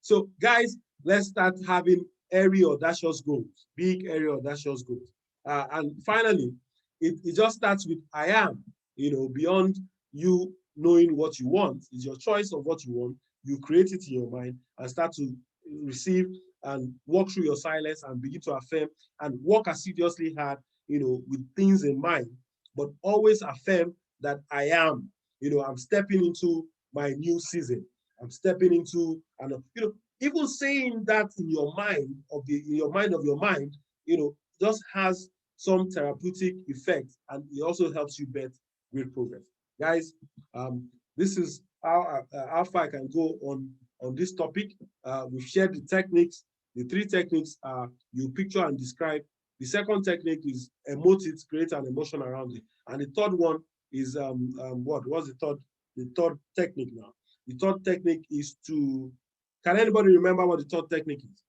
so guys, let's start having airy, audacious goals, big, airy, audacious goals. And finally, it just starts with I am. Beyond you knowing what you want, is your choice of what you want. You create it in your mind and start to receive and walk through your silence and begin to affirm and work assiduously hard, with things in mind, but always affirm that I am. I'm stepping into my new season. I'm stepping into, and even saying that in your mind of your mind, just has some therapeutic effect, and it also helps you bet great progress. Guys, this is how far I can go on this topic. We've shared the techniques. The three techniques are you picture and describe. The second technique is emote it, create an emotion around it. And the third one is what was the third technique now? The third technique is to Can anybody remember what the thought technique is?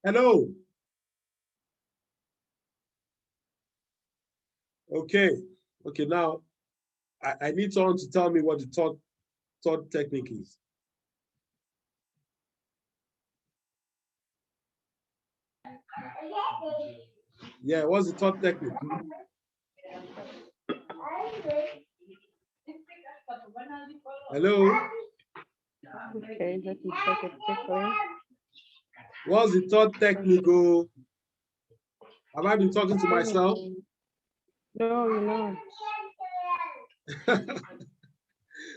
Hello. Okay. Okay, now I need someone to tell me what the thought technique is. Yeah, what's the thought technique? Hello? Okay, let me check it quickly. What's the thought technique? Oh, have I been talking to myself? No, you're not.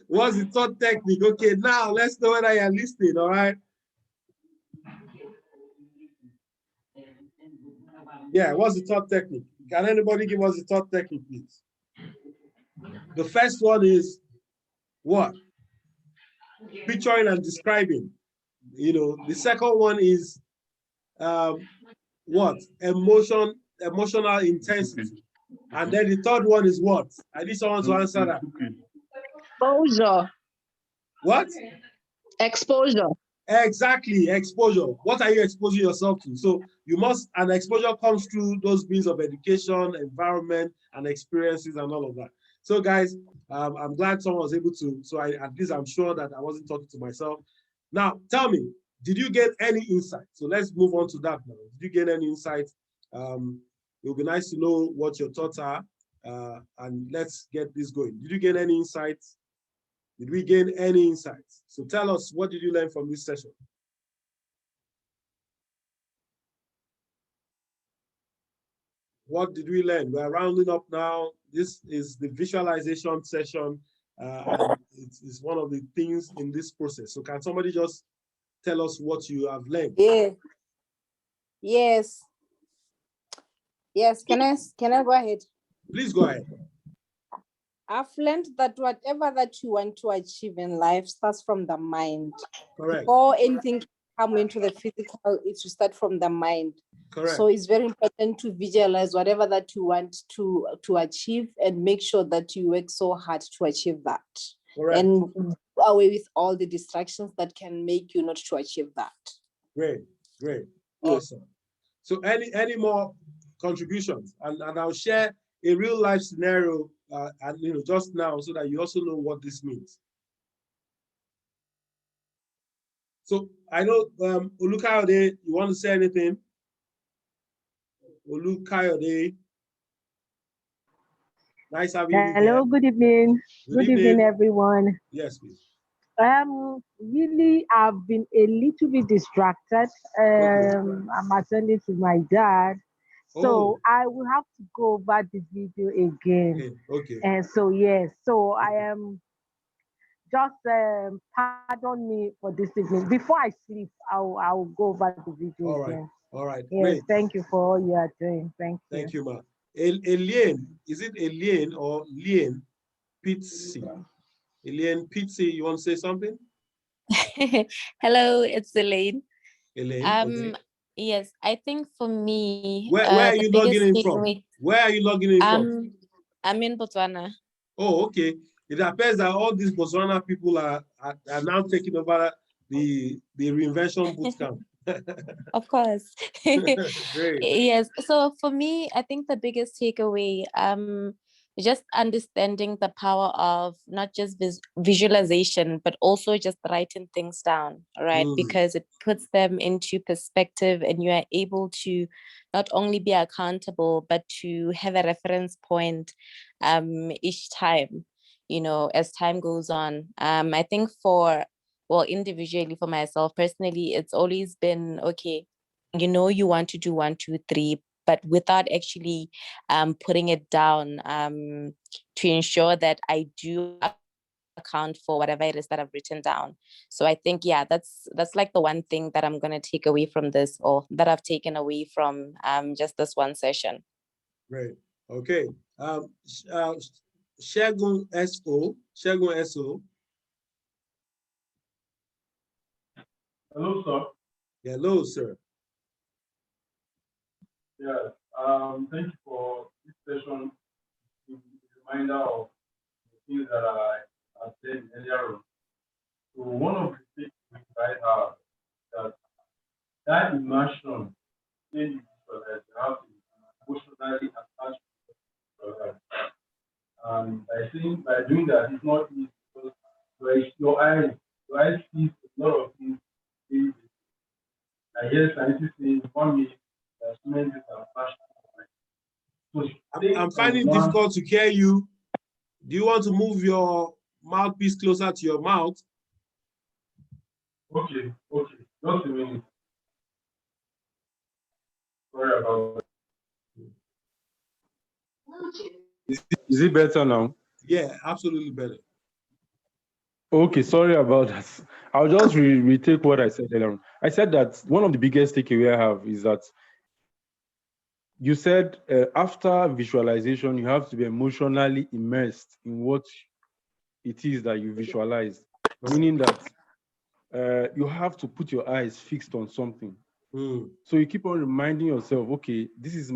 What's the thought technique? Okay, now let's know whether you're listening, all right? Yeah, what's the thought technique? Can anybody give us the thought technique, please? The first one is what? Picturing and describing. You know, the second one is what? Emotional intensity. And then the third one is what? I need someone to answer that. Exposure. What? Exposure. Exactly, exposure. What are you exposing yourself to? So you must, and exposure comes through those means of education, environment, and experiences and all of that. So guys, I'm glad someone was able to, so at least I'm sure that I wasn't talking to myself. Now, tell me, did you get any insight? So let's move on to that now. Did you get any insight? It would be nice to know what your thoughts are, and let's get this going. Did you get any insights? Did we gain any insights? So tell us, what did you learn from this session? What did we learn? We're rounding up now. This is the visualization session, and it's one of the things in this process. So can somebody just tell us what you have learned? Yeah. Yes. Yes. Can I go ahead? Please go ahead. I've learned that whatever that you want to achieve in life starts from the mind. Correct. Before anything can come into the physical, it should start from the mind. Correct. So it's very important to visualize whatever that you want to achieve and make sure that you work so hard to achieve that. Correct. And do away with all the distractions that can make you not to achieve that. Great, great, awesome. So any more contributions? And I'll share a real life scenario, and just now, so that you also know what this means. So I know Olukayode, you want to say anything? Olukayode. Nice having you here. Hello, good evening. Good evening, everyone. Yes, please. Really, I've been a little bit distracted. I'm attending to my dad. So I will have to go over the video again. Okay. And so, yes, so I am just pardon me for this evening. Before I sleep, I'll go over the video again. All right. Yes, great. thank you for all you are doing. Thank you. Thank you, ma. Eliane, is it Eliane or Liane Pizzi? Eliane Pizzi, you want to say something? Hello, it's Elaine. Elaine, okay. Yes, I think for me, where are you logging in from? Where are you logging in from? I'm in Botswana. Oh, okay. It appears that all these Botswana people are now taking over the reinvention bootcamp. Of course. Great. Yes. So for me, I think the biggest takeaway, just understanding the power of not just visualization, but also just writing things down, right? Because it puts them into perspective and you are able to not only be accountable, but to have a reference point each time, as time goes on. I think individually for myself personally, it's always been, okay, you want to do 1, 2, 3, but without actually putting it down to ensure that I do account for whatever it is that I've written down. So I think, yeah, that's like the one thing that I'm going to take away from this, or that I've taken away from just this one session. Great. Okay. Shegun S.O. Hello, sir. Hello, sir. Yeah, thank you for this session. It's a reminder of the things that I I said earlier on. So one of the things I have that immersion in you have to be emotionally attached to your life. And I think by doing that, it's not easy because your eyes see a lot of things. I guess I need to say 1 minute, there's so many things are flashing. So I'm finding it difficult to hear you. Do you want to move your mouthpiece closer to your mouth? Okay, just a minute. Sorry about that. Is it better now? Yeah, absolutely better. Okay, sorry about that. I'll just retake what I said earlier on. I said that one of the biggest takeaway I have is that you said after visualization, you have to be emotionally immersed in what it is that you visualize, meaning that you have to put your eyes fixed on something. So you keep on reminding yourself, okay, this is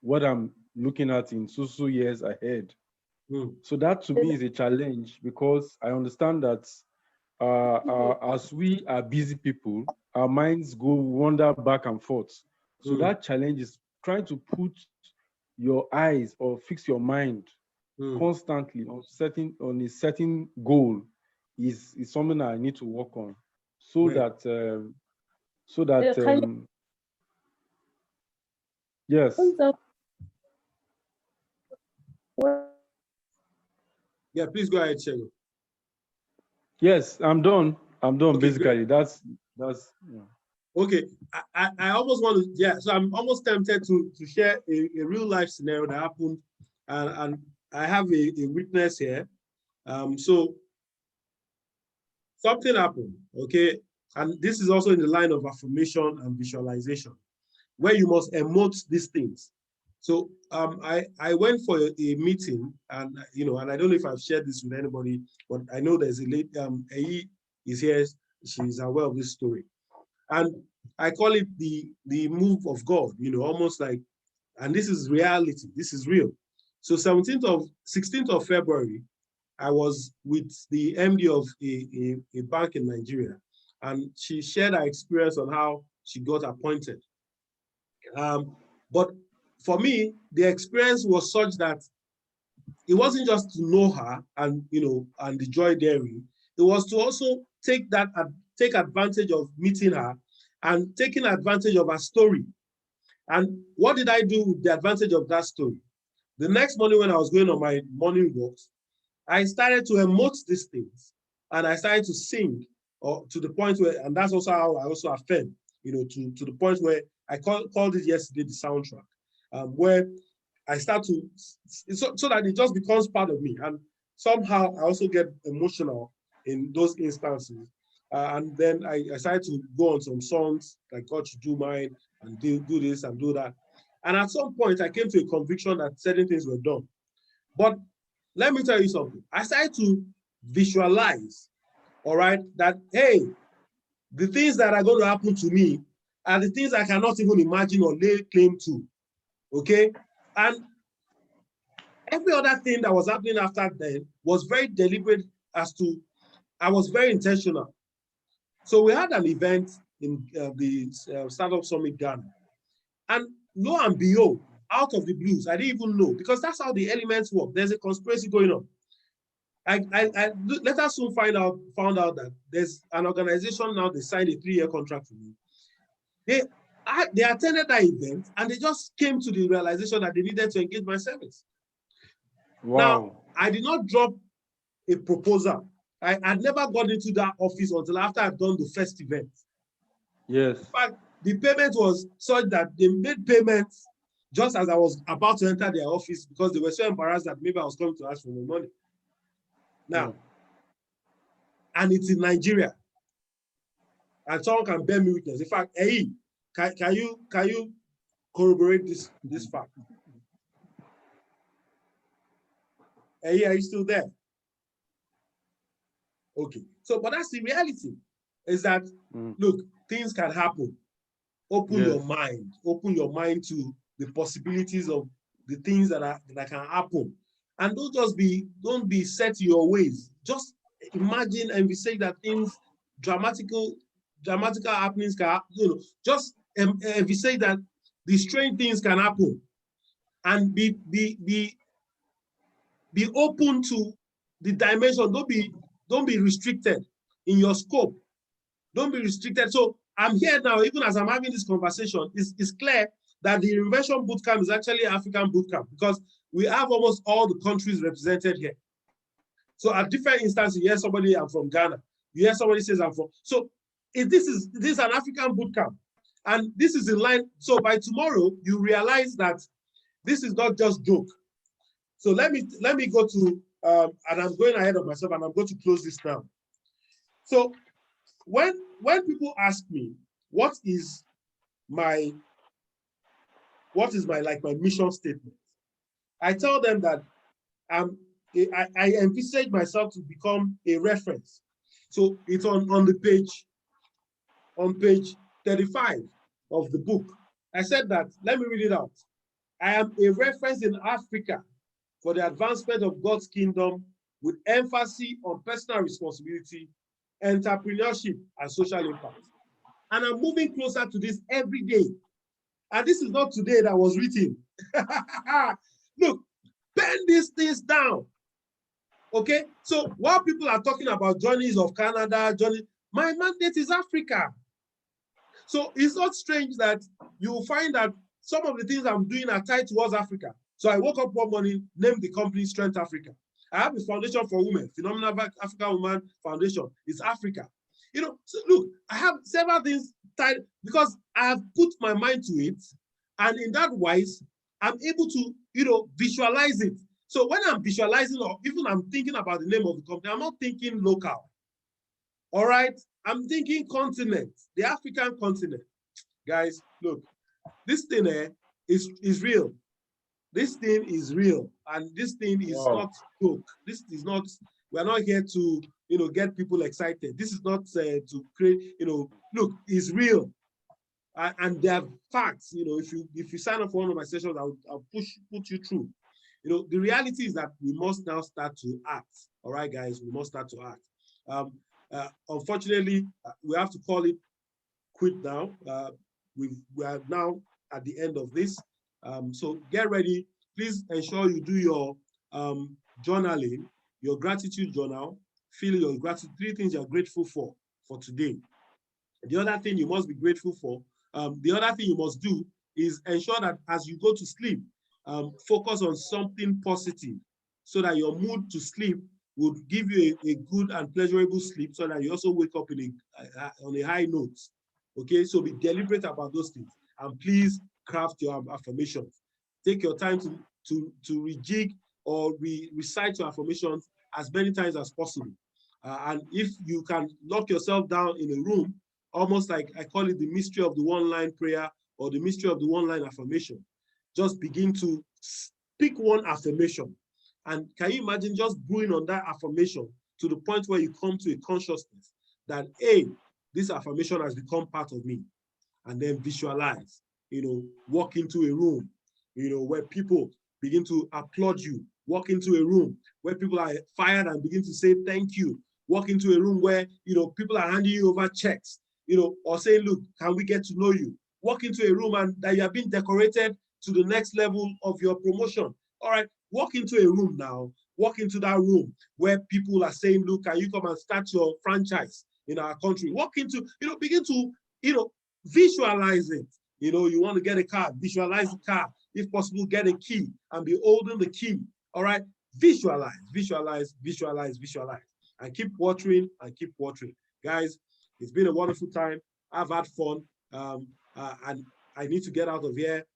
what I'm looking at in so years ahead. So that to me is a challenge because I understand that as we are busy people, our minds wander back and forth. So that challenge is trying to put your eyes or fix your mind constantly on a certain goal is something that I need to work on so that yes. Yeah, please go ahead, Chego. Yes, I'm done. Okay, basically. Great. That's yeah. Okay. I almost want to, so I'm almost tempted to share a real life scenario that happened, and I have a witness here. So something happened, okay? And this is also in the line of affirmation and visualization, where you must emote these things. So I went for a meeting, and and I don't know if I've shared this with anybody, but I know there's a lady, Ayi is here, she's aware of this story. And I call it the move of God, almost like, and this is reality, this is real. So 16th of February, I was with the MD of a bank in Nigeria, and she shared her experience on how she got appointed. But for me, the experience was such that it wasn't just to know her and and the joy therein. It was to also take advantage of meeting her and taking advantage of her story. And what did I do with the advantage of that story? The next morning when I was going on my morning walks, I started to emote these things, and I started to sing, or to the point where, and that's also how I also affirm, to the point where I called it yesterday the soundtrack, where I start to, so that it just becomes part of me. And somehow I also get emotional in those instances. And then I started to go on some songs like God Should Do Mine and do this and do that. And at some point I came to a conviction that certain things were done. But let me tell you something. I started to visualize, all right, that, hey, the things that are going to happen to me are the things I cannot even imagine or lay claim to, okay? And every other thing that was happening after then was very deliberate as to, I was very intentional. So we had an event in the Startup Summit Ghana. And lo and behold, out of the blues, I didn't even know, because that's how the elements work. There's a conspiracy going on. I later soon found out that there's an organization now, they signed a 3-year contract with me. They attended that event and they just came to the realization that they needed to engage my service. Wow. Now, I did not drop a proposal. I had never got into that office until after I'd done the first event. Yes. In fact, the payment was such that they made payments just as I was about to enter their office, because they were so embarrassed that maybe I was coming to ask for more money. Now, and it's in Nigeria. And someone can bear me witness. In fact, hey, can you corroborate this fact? Hey, are you still there? Okay. So, but that's the reality, is that, look, things can happen. Open your mind. Open your mind to the possibilities of the things that can happen. And don't be set in your ways. Just imagine and we say that things, dramatical happenings can, just we say that the strange things can happen, and be open to the dimension. Don't be restricted in your scope. Don't be restricted. So I'm here now, even as I'm having this conversation, it's clear that the Invention Bootcamp is actually African Bootcamp, because we have almost all the countries represented here. So at different instances, you hear somebody, I'm from Ghana. You hear somebody says I'm from. So this is an African bootcamp, and this is in line. So by tomorrow, you realize that this is not just joke. So let me go to and I'm going ahead of myself, and I'm going to close this now. So when people ask me what is my mission statement, I tell them that I envisage myself to become a reference. So it's on the page, on page 35 of the book. I said that, let me read it out. I am a reference in Africa for the advancement of God's kingdom, with emphasis on personal responsibility, entrepreneurship, and social impact. And I'm moving closer to this every day. And this is not today that was written. Look, pen these things down. Okay, so while people are talking about journeys of Canada, my mandate is Africa. So it's not strange that you will find that some of the things I'm doing are tied towards Africa. So I woke up one morning, named the company Strength Africa. I have a foundation for women, Phenomenal African Woman Foundation. It's Africa. So look, I have several things tied because I have put my mind to it, and in that wise, I'm able to, visualize it. So when I'm visualizing, or even I'm thinking about the name of the company, I'm not thinking local. All right, I'm thinking continent, the African continent. Guys, look, this thing is real. This thing is real, and this thing is not joke. This is not. We're not here to get people excited. This is not to create. Look, it's real, and there are facts. If you sign up for one of my sessions, I'll put you through. The reality is that we must now start to act. All right, guys, we must start to act. Unfortunately, we have to call it quit now. We are now at the end of this. So get ready. Please ensure you do your journaling, your gratitude journal. Fill your gratitude, 3 things you're grateful for today. The other thing you must be grateful for, the other thing you must do is ensure that as you go to sleep, focus on something positive so that your mood to sleep would give you a good and pleasurable sleep, so that you also wake up on a high note. Okay, so be deliberate about those things, and please craft your affirmations. Take your time to rejig or recite your affirmations as many times as possible. And if you can lock yourself down in a room, almost like I call it the mystery of the one-line prayer or the mystery of the one-line affirmation, just begin to speak one affirmation. And can you imagine just brewing on that affirmation to the point where you come to a consciousness that, hey, this affirmation has become part of me. And then visualize, walk into a room, where people begin to applaud you. Walk into a room where people are fired and begin to say thank you. Walk into a room where, people are handing you over checks, or saying, look, can we get to know you? Walk into a room and that you have been decorated to the next level of your promotion. All right, walk into a room now. Walk into that room where people are saying, look, can you come and start your franchise in our country? Walk into, begin to, visualize it. You want to get a car, visualize the car. If possible, get a key and be holding the key. All right, visualize, visualize, visualize, visualize, and keep watering and keep watering. Guys, it's been a wonderful time. I've had fun, and I need to get out of here.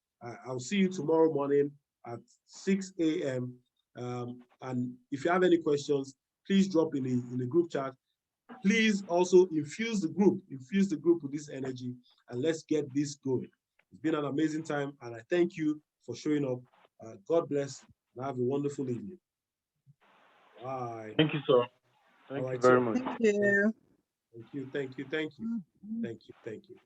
I'll see you tomorrow morning at 6 a.m. And if you have any questions, please drop in the group chat. Please also infuse the group with this energy, and let's get this going. It's been an amazing time, and I thank you for showing up. God bless, and have a wonderful evening. Bye. Thank you, sir. Thank you very much. Thank you. Thank you. Thank you. Thank you. Thank you. Thank you.